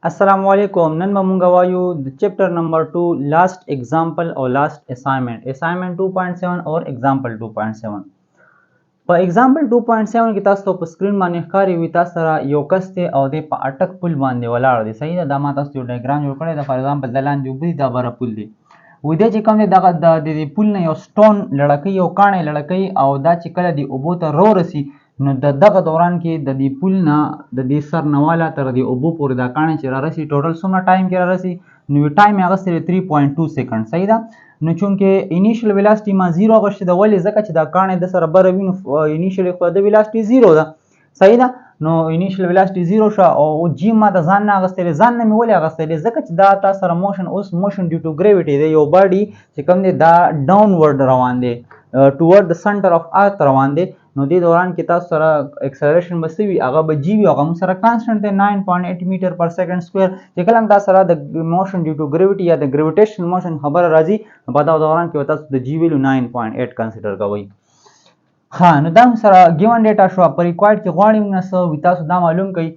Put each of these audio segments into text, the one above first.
Assalamualaikum. Nan mamunga wayu the chapter number 2 last example or last assignment 2.7 or example 2.7 په example 2.7 کې تاسو په سکرین باندې ښکاري وي تاسو سره یو کس دی او د په اټک پل باندې ولاړ دی. صحیح ده. دا ما تاسو یو ډایګرام جوړ کړی دا فار ایگزامپل د لاندې اوبه دي دا بره پل دی. وې دی چې کوم دی دغه د پل نه یو سټون لړکۍ یو کاڼی لړکۍ او دا چې کله د اوبو ته رورسي نو د دغه دوران کې د دې پل نه د دې سر نه والا تر دې اوبو پورې دا کاڼی چې را رسي ټوټل څومره ټایم کې را رسي نو ټایم یې اغوستی دی 3.2 سیکنډ. صحیح ده. نو چونکې انیشل ویلاسټي ما 0 اغوستې ده ولې ځکه چې دا کاڼی د سره بره وي نو انیشل خو د ویلاسټي 0 ده. صحیح ده. نو انیشل ویلاسټي 0 شو او جی ما د ځان نه اغوستی دی. ځان نه مې ولې اغوستی دی ځکه چې دا تا سره موشن اوس موشن ډیو ټو ګریویټي دی. یو باډي چې کوم دی دا ډاون ورډ روان دی ټوورډ د سنټر اف ارث روان دی. نو دې دوران کې تاسو سره اکسلریشن به څه وي هغه به جی وي هغه موږ سره کانسټنټ دی 9.8 میټر پر سیکنډ سکویر. چې کله هم تاسو سره د موشن ډیو ټو ګریویټي یا د ګریویټیشنل موشن خبره راځي نو په دغه دوران کې به تاسو د جی ویلو 9.8 کنسیډر کوئ. ها نو دا سره ګیون ډیټا شو په ریکوایرډ کې غواړي موږ څه وي تاسو دا معلوم کړئ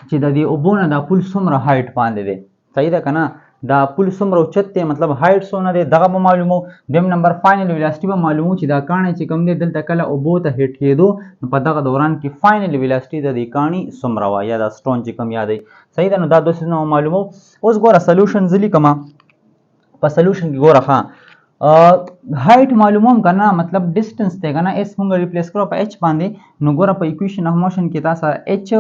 چې د دې اوبو نه دا پل څومره هایټ باندې دی. صحیح ده که نه. دا پل څومره اوچت دی مطلب هایټ څونه دی دغه به معلومو. دویم نمبر فاینل ویلاسټي به معلومو چې دا کاڼی چې کوم دی دلته کله اوبو ته هیټ کېدو نو په دغه دوران کې فاینل ویلاسټي د دې کاڼي څومره وه یا دا سټون چې کوم یادوي. صحیح ده. نو دا دوه څیزونه معلومو. اوس ګوره سلوشن زه لیکمه په سلوشن کې ګوره ښه هایټ معلوموم که نه مطلب ډسټنس دی که نه ایس مونږ ریپلیس کړو په ایچ باندې نو ګوره په ایکویشن اف موشن کې تاسو ایچ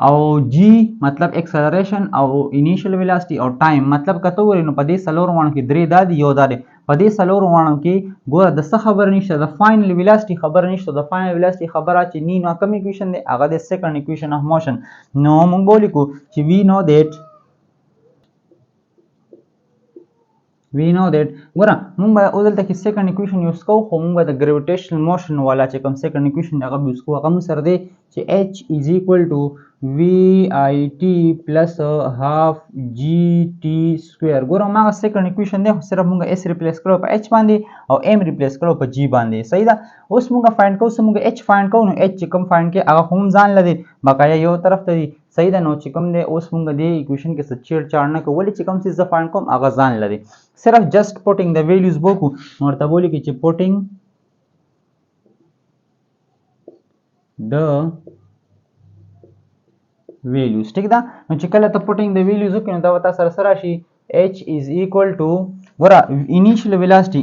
او جی مطلب اکسلریشن او انیشل ویلاسټي او ټایم مطلب کته وګورئ نو په دې څلورو واڼو کې درې دا دي یو دا دی. په دې څلورو واڼو کې ګوره د څه خبر نشته د فاینل ویلاسټي خبر نشته. د فاینل ویلاسټي خبره چې نی نو کوم ایکویشن دی هغه د سیکنډ ایکویشن اف موشن. نو موږ به ولیکو چې وی نو دیټ ګوره موږ به اوس دلته کې سیکنډ ایکویشن یوز کوو خو موږ به د ګریویټیشنل موشن والا چې کوم سیکنډ ایکویشن دی هغه به یوز کوو. هغه موږ سره دی چې ایچ از ایکول ټو وی آی ټي پلس هاف جی ټي سکویر. ګوره هماغه سیکنډ ایکویشن دی خو صرف موږ ایس ریپلیس کړو په ایچ باندې او ایم ریپلیس کړو په جی باندې. صحیح ده. اوس موږ فایند کوو څه موږ ایچ فایند کوو نو ایچ چې کوم فایند کې هغه خو هم ځان له دی بقایا یو طرف ته دی. صحیح ده. نو چې کوم دی اوس موږ دې ایکویشن کې څه چیړ چاړ نه کوو ولې چې کوم څیز زه فایند کوم هغه ځان له دی صرف جسٹ پوټینګ د ویلیوز بوکو نو ورته بولی کې چې پوټینګ د ویلیوز. ټیک ده. نو چې کله ته پوټینګ د ویلیوز وکړې نو دا به تا سره څه راشي ایچ از ایکول ټو ګوره انیشل ویلاسټي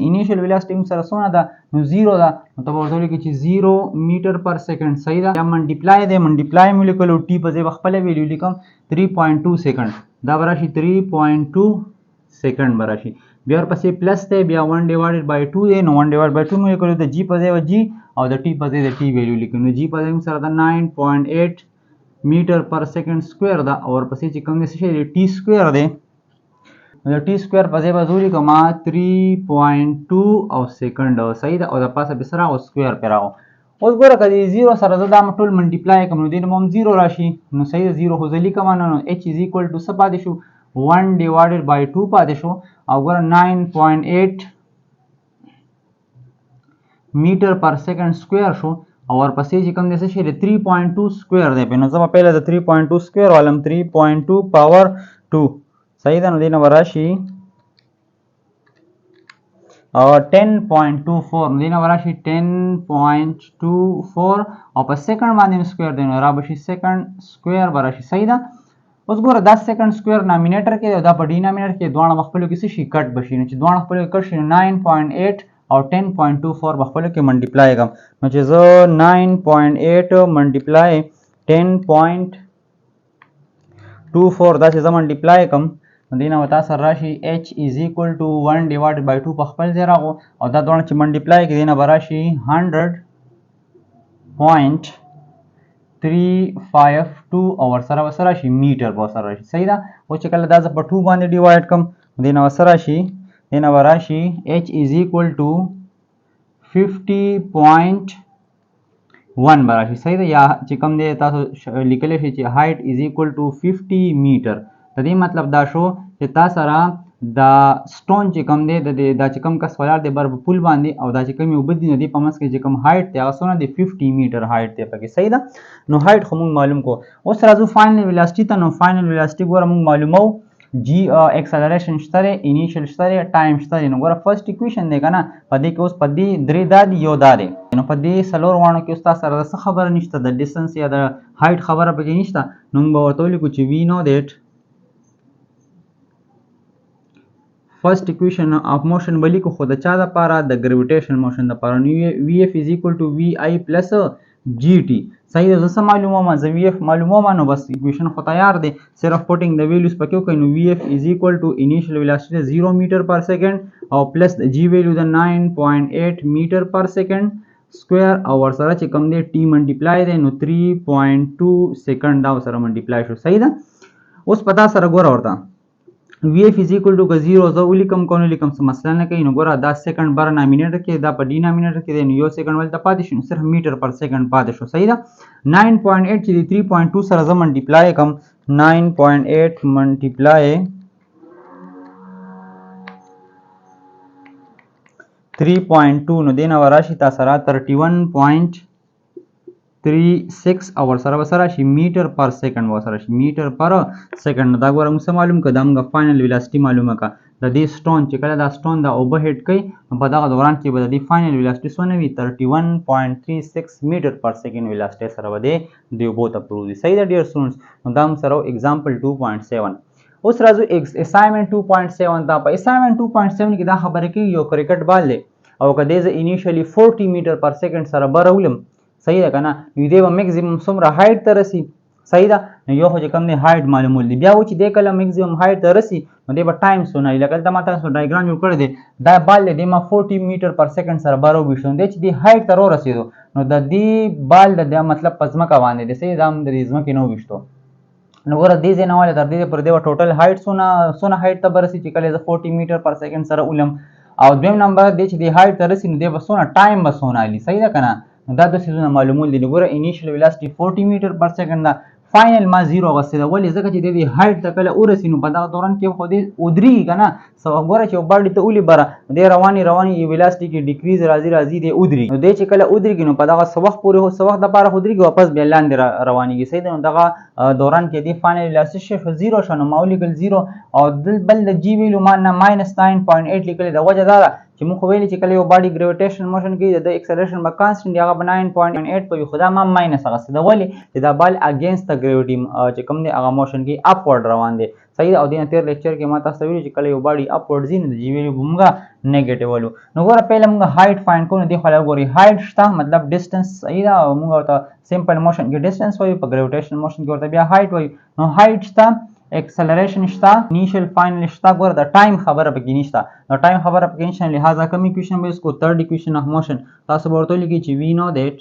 موږ سره څونه ده نو 0 ده نو ته به ورته ولیکې چې 0 میټر پر سیکنډ. صحیح ده. یا منډیپلای دی منډیپلای مې ولیکلو ټي په ځای به خپله ویلیو لیکم 3.2 سیکنډ دا به راشي 3.2 سیکنډ به راشي. بیا ورپسې پلس دی بیا 1 ډیوایډډ بای 2 دی نو 1 ډیوایډ بای 2 مې ولیکلو د جی په ځای به جی او د ټي په ځای د ټي ویلیو لیکو نو جی په ځای سره ده 9.8 میټر پر سیکنډ سکویر ده او ورپسې چې کوم دی څه شی دی ټي سکویر دی نو د ټي سکویر په ځای به زه ولیکم 3.2 او سیکنډ. صحیح ده. او د پاسه پې څه راغو سکویر پې راغو. اوس ګوره که د 0 سره زه دا ټول منټیپلای کړم نو دې نه به هم 0 راشي نو صحیح ده 0 خو زه لیکم نه نو ایچ از ایکول ټو څه پاتې شو 1 ډیوایډډ بای 2 پاتې شو او ګوره 9.8 میټر پر سیکنډ سکویر شو او ورپسې چې کوم دی څه شی دی 3.2 سکویر دی نو زه به پهله د 3.2 سکویر والم 3.2 پاور 2. صحیح ده. نو دې نه به راشي 10.24 نو دې نه به راشي 10.24 او په سیکنډ باندې سکویر دی نو را به شي سیکنډ سکویر به راشي. صحیح ده. اوس ګوره دا سیکنډ سکویر نامینیټر کې دی او دا په ډینامینیټر کې دواړه په خپلو کې څه شي کټ به شي نو چې دواړه خپلو کې کټ شي نو 9.8 او 10.24 په خپلو کې منډیپلای کړم نو چې زه 9.8 منډیپلای 10.24 دا چې زه منډیپلای کړم نو دې نه به تا سره راشي ایچ از ایکول ټو 1 ډیوایډډ بای 2 په خپل ځای راغو او دا دواړه چې منډیپلای کړي دې نه به راشي 100.352 او ورسره به څه راشي میټر به ورسره راشي. صحیح ده. اوس چې کله دا زه په 2 باندې ډیوایډ کړم دې نه به څه راشي دې نه به راشي ایچ از ایکول ټو 50.1 به راشي. صحیح ده. یا چې کوم دی تاسو لیکلی شئ چې هایټ از ایکول ټو 50 میټر د دې مطلب دا شو چې تا سره دا سټون چې کوم دی دا چې کوم کس ولاړ دی بر په پول باندې او دا چې کوم یو بل دی نو دی په منځ کې چې کوم هایټ دی هغه څونه دی 50 میټر هایټ دی پکې صحیح ده نو هایټ خو موږ معلوم کو اوس راځو فاینل ویلاسټي ته نو فاینل ویلاسټي ګوره موږ معلومو جی اکسلریشن شته دی انیشل شته دی ټایم شته دی نو ګوره فرست اکویشن دی کنه په دې کې اوس په دې درې دا دی یو دا دی نو په دې څلور وانو کې اوس تاسو سره څه خبره نشته د ډیسټنس یا د هایټ خبره پکې نشته نو موږ به ورته ولیکو چې وی نو دیټ فرست اکویشن اف موشن بلیکو خو د چا دپاره د ګریویټیشن موشن دپاره نو وی اف از ایکول ټو وی آی پلس جی ټي صحیح ده زه څه معلوموم زه وی اف معلوموم نو بس اکویشن خو تیار دی صرف پوټینګ د ویلیوز پکې وکړئ نو وی اف از ایکول ټو انیشل ویلاسټي 0 میټر پر سیکنډ او پلس د جی ویلیو د 9.8 میټر پر سیکنډ سکویر او ورسره چې کوم دی ټي منټیپلای دی نو 3.2 سیکنډ دا ورسره منټیپلای شو صحیح ده اوس پتا سره ګوره ورته وی اف از ایکول ټو که 0 زه ولیکم که ونه لیکم څه مسله نه کوي نو ګوره دا سیکنډ بر نامینیټر کې دا په ډینامینیټر کې دی نو یو سیکنډ ولته پاتې شو نو صرف میټر پر سیکنډ پاتې شو صحیح ده 9.8 چې دی 3.2 سره زه منټیپلای کوم 9.8 منټیپلای 3.2 نو دینه وراشي تا سره 31.36 او ورسره به سره شي میټر پر سیکنډ ورسره شي میټر پر سیکنډ دا ګوره موږ څه معلوم که دا موږ فاینل ویلاسټي معلومه که د دې سټون چې کله دا سټون دا اوبه هیټ کوي نو په دغه دوران کې به د دې فاینل ویلاسټي څونه وي 31.36 میټر پر سیکنډ ویلاسټي سره به دی اوبو ته پروزي صحیح ده ډیر سټوډنټس نو دا موږ سره اگزامپل 2.7 اوس راځو اسایمنټ 2.7 دا په اسایمنټ 2.7 کې دا خبره کوي یو کرکټ بال دی او که دی زه انیشلی 40 میټر پر سیکنډ سره برولم صحیح ده کنه نو دی به میکسیمم څومره هایټ ته رسي صحیح ده نو یو خو چې کوم دی هایټ معلومول دی بیا و چې دی کله میکسیمم هایټ ته رسي نو دی به ټایم څونه وي لکه دلته ما تاسو ډایګرام جوړ کړی دی دا بال دی دی ما 40 میټر پر سیکنډ سره بار وویشتو دی چې دی هایټ ته ورسېدو نو د دې بال د مطلب په ځمکه باندې دی صحیح دا هم د دې ځمکې نه وویشتو نو ګوره دې ځای نه والی تر دې پر دی به ټوټل هایټ څونه هایټ ته به رسي چې کله زه 40 میټر پر سیکنډ سره ولم او دویم نمبر دی چې دی هایټ ته رسي نو دی به څونه ټایم به څونه علي صحیح ده که نه نو دا د څیزونه معلومول دي نو ګوره انیشل ویلاسټي 40 میټر پر سیکنډ ده فاینل ما 0 غوښتې ده ولې ځکه چې دی هایټ ته کله ورسي نو په دغه دوران کې خو دی ودرېږي که نه ګوره چې یو باډي ته ولي بره دی رواني ویلاسټي کې ډیکریز راځي دی ودرېږي نو دی چې کله ودرېږي نو په دغه څه وخت پورې څه وخت دپاره خو ودرېږي واپس بیا لاندې روانېږي صحیح ده نو دغه دوران کې دی فاینل ویلاسټي شو 0 شو نو ما ولیکل 0 او بل د جی ویلو ما نه -9.8 لیکلی ده وجه دا ده چې موږ خو ویلي چې کله یو باډي ګریویټیشن موشن کوي د اکسلریشن به کانسټنټ هغه به 9.8 په وي خو دا ما ماینس اخیستی ده ولې چې دا بال اګینسټ د ګریویټي چې کوم دی هغه موشن کوي اپورډ روان دی صحیح ده او دې نه تېر لیکچر کې ما تاسو ته ویلي چې کله یو باډي اپورډ ځي نو د جی ویلو به موږ نیګیټیو ولو نو ګوره پهله موږ هایټ فایند کوو نو دې خو ګورئ هایټ شته مطلب ډسټنس صحیح ده او موږ ورته سمپل موشن کې ډسټنس وایو په ګریویټیشن موشن کې ورته بیا هایټ وایو نو هایټ شته اکسلریشن شته انیشل فاینل شته ګوره د ټایم خبره پکې نشته د ټایم خبره پکې نشته لہذا کوم اکویشن به اسکو تھرڈ اکویشن اف موشن تاسو ورته لیکي چې وی نو دیٹ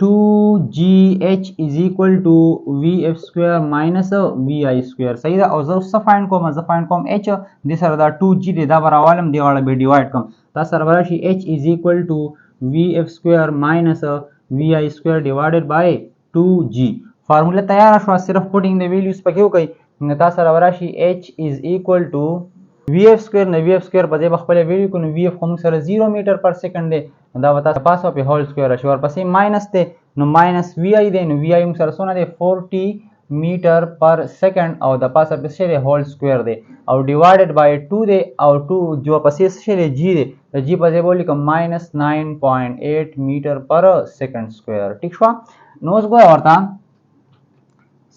2gh is equal to vf square minus vi square صحیح ده او زه څه فایند کوم زه فایند کوم h د سره دا 2g دی دا براوالم دی واړه به ډیوایډ کوم دا سره راشي h is equal to vf square minus vi square divided by 2g فارموله تیار شو صرف پوټینګ د ویلیوز پکې وکړئ نو تاسو سره راشي h is equal to vf square نه vf square په ځای به خپل ویلیو کو نو vf خو موږ سره 0 میټر پر سیکنډ دی دا به تاسو پاسو په هول سکویر راشي ورپسې ماینس دی نو ماینس vi دی نو vi موږ سره څونه دی 40 میټر پر سیکنډ او د پاسه په څه دی هول سکویر دی او ډیوایډډ بای 2 دی او 2 جو پسې څه دی g دی د g په ځای به ولیکم -9.8 میټر پر سیکنډ سکویر ټیک شو نو اوس ګوره ورته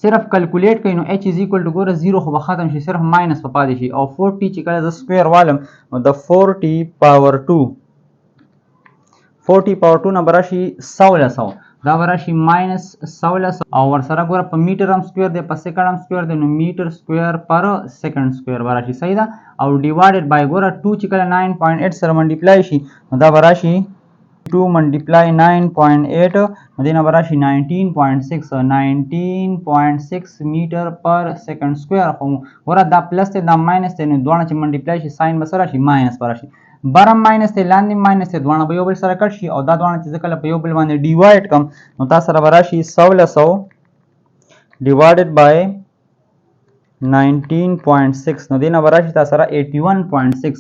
صرف کلکولیټ کوي نو h از ایکول ټو ګوره 0 خو به ختم شي صرف ماینس په پاتې شي او 40 چې کله زه سکویر والم نو د 40 پاور 2 40 پاور 2 نه به راشي 1600 دا به راشي ماینس 1600 او ورسره ګوره په میټر هم سکویر دی په سیکنډ هم سکویر دی نو میټر سکویر پر سیکنډ سکویر به راشي صحیح ده او ډیوایډډ بای ګوره 2 چې کله 9.8 سره منډیپلای شي نو دا به راشي 2 multiply 9.8 نو دینه به راشي 19.6 میټر پر سیکنډ سکویر خو ګوره دا پلس دی دا ماینس دی نو دواړه چې منډیپلای شي ساین به څه راشي ماینس به راشي برم ماینس دی لاندې ماینس دی دواړه به یو بل سره کټ شي او دا دواړه چې زه کله په یو بل باندې ډیوایډ کړم نو تا سره به راشي 1600 ډیوایډډ بای 19.6 نو دینه براشي تاسو سره 81.6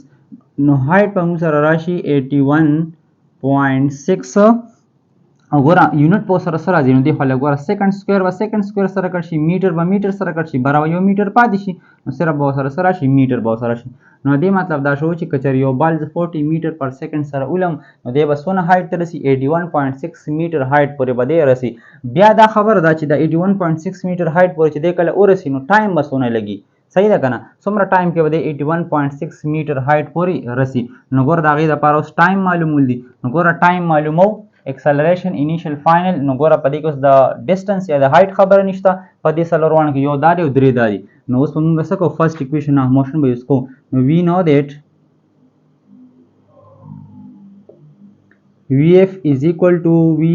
نو هایټ په موږ سره راشي 81.6 وګوره یونټ په سره سره راځي نو دی خو لګوره سیکنډ سکوير به سیکنډ سکوير سره کړ شي میټر به میټر سره کړ شي برابر یو میټر پاتې شي نو صرف به سره سره شي میټر به سره شي نو دې مطلب دا شو چې کچری یو بال 40 میټر پر سیکنډ سره ولم نو دې بس ونه هایټ ته رسي 81.6 میټر هایټ پورې به دې رسي بیا دا خبر دا چې دا 81.6 میټر هایټ پورې چې دې کله ورسي نو ټایم بس ونه لګي صحیح ده کنه څومره ټایم کې بده 81.6 میټر هایټ پورې رسي نو ګور دا غي د پاره اوس ټایم معلومول دي نو ګور ټایم معلومو acceleration initial final نو ګوره په دې کې اوس د ډیسټنس یا د هایټ خبره نشته په دې څلوروان کې یو دا دی او درې دا دي نو اوس موږ څه کوو فرست اکویشن اف موشن به یوز کوو نو وی نو دیٹ vf is equal to vi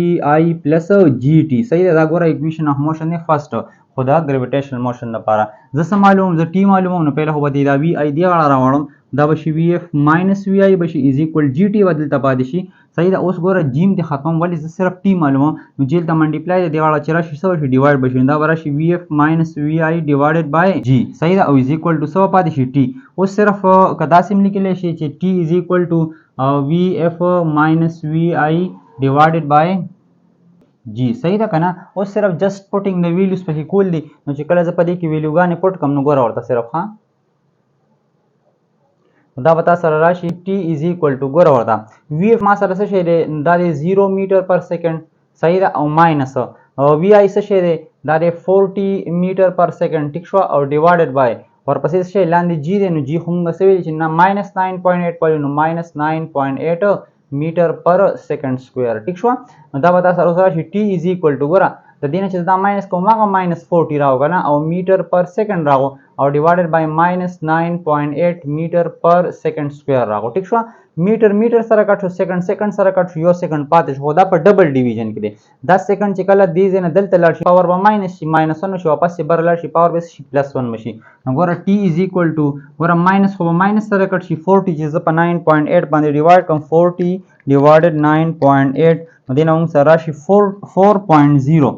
plus gt صحیح ده دا ګوره اکویشن اف موشن دی فرست خدا گریویټیشنل موشن لپاره زه سم معلوم زه ټی معلومم نو پهله خو به دا وی آی دی غړ راوړم دا به شي vf minus vi به شي is equal gt بدل ته پاتې شي صحیح ده اوس ګوره جیم ته ختم ولی زه صرف ټی معلومم نو جیل ته منټیپلای دی غړ چې راشي سو شي ډیوایډ بشي دا به راشي vf minus vi divided by g صحیح ده او is equal to سو پاتې شي ټی اوس صرف کدا سیم لیکلی شي چې ټی is equal to vf minus vi divided by جی صحیح ده کنه اوس صرف جست پوټینګ د ویلیوز په کې کول دي نو چې کله زه په دې کې ویلیوګانې پټ کم نو ګوره ورته صرف ها دا به تاسو سره راشي ټي از ایکوال ټو ګوره ورته وی اف ما سره څه شی دی دا دی 0 میټر پر سیکنډ صحیح ده او ماینس وی آی څه شی دی دا دی 40 میټر پر سیکنډ ټیک شو او ډیوایډډ بای ورپسې څه شی لاندې جی دی نو جی خو موږ څه ویل چې نه -9.8 پوي نو -9.8 میټر پر سیکنډ سکوير ټیک شو نو دا به تاسو سره راشي ټي از ایکوال ټو ګوره د دې نه چې دا ماینس کوم هغه -40 راو کنه او میټر پر سیکنډ راغو او ډیوایډډ بای -9.8 میټر پر سیکنډ سکوير راغو ټیک شو میټر سره کټ شو سیکنډ سره کټ شو یو سیکنډ پاتې شو دا په ډبل ډیویژن کې دی 10 سیکنډ چې کله دې نه دلته لاړ شي پاور به ماینس شي -1 شي واپس بر لاړ شي پاور به شي +1 مشي نو ګوره ټي از ایکوال ټو ګوره ماینس خو ماینس سره کټ شي 40 چې په 9.8 باندې ډیوایډ کوم 40 divided 9.8 نو دینه موږ سره راشي 4.08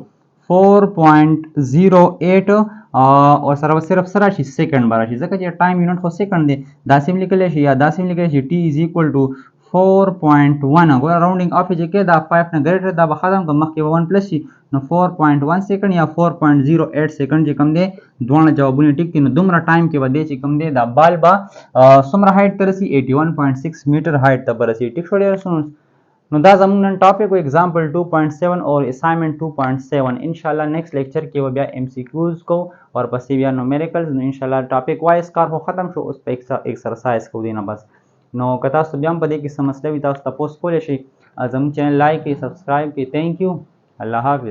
او سره صرف سره شي سیکنډ براشي ځکه چې ټایم یونټ خو سیکنډ دی دا سیم لیکل شي یا دا سیم لیکل شي ټي از ایکوال ټو 4.1 ګوره راونډینګ اف چې کې دا 5 نه ګریټر دا به ختم کوم مخکې 1 پلس شي نو 4.1 سیکنډ یا 4.08 سیکنډ چې کم دی دوه جوابونه ټیک دي نو دومره ټایم کې به دی چې کم دی دا بال با څومره هایټ ته رسي 81.6 میټر هایټ ته برسي ټیک شو ډیر سونس نو دا زموږ نن ټاپک او ایگزامپل 2.7 او اسائنمنت 2.7 ان شاء الله نیکسٹ لیکچر کې و بیا ام سی کیوز کو اور پسې بیا نومیریکلز نو ان شاء الله ټاپک وایز کار خو ختم شو اوس په ایکسرسایز کو دینه بس نو کتا تاسو بیا په دې کې سمسله وي تاسو تاسو کولای شئ زموږ چینل لایک کړئ سبسکرایب کړئ ثانک یو الله حافظ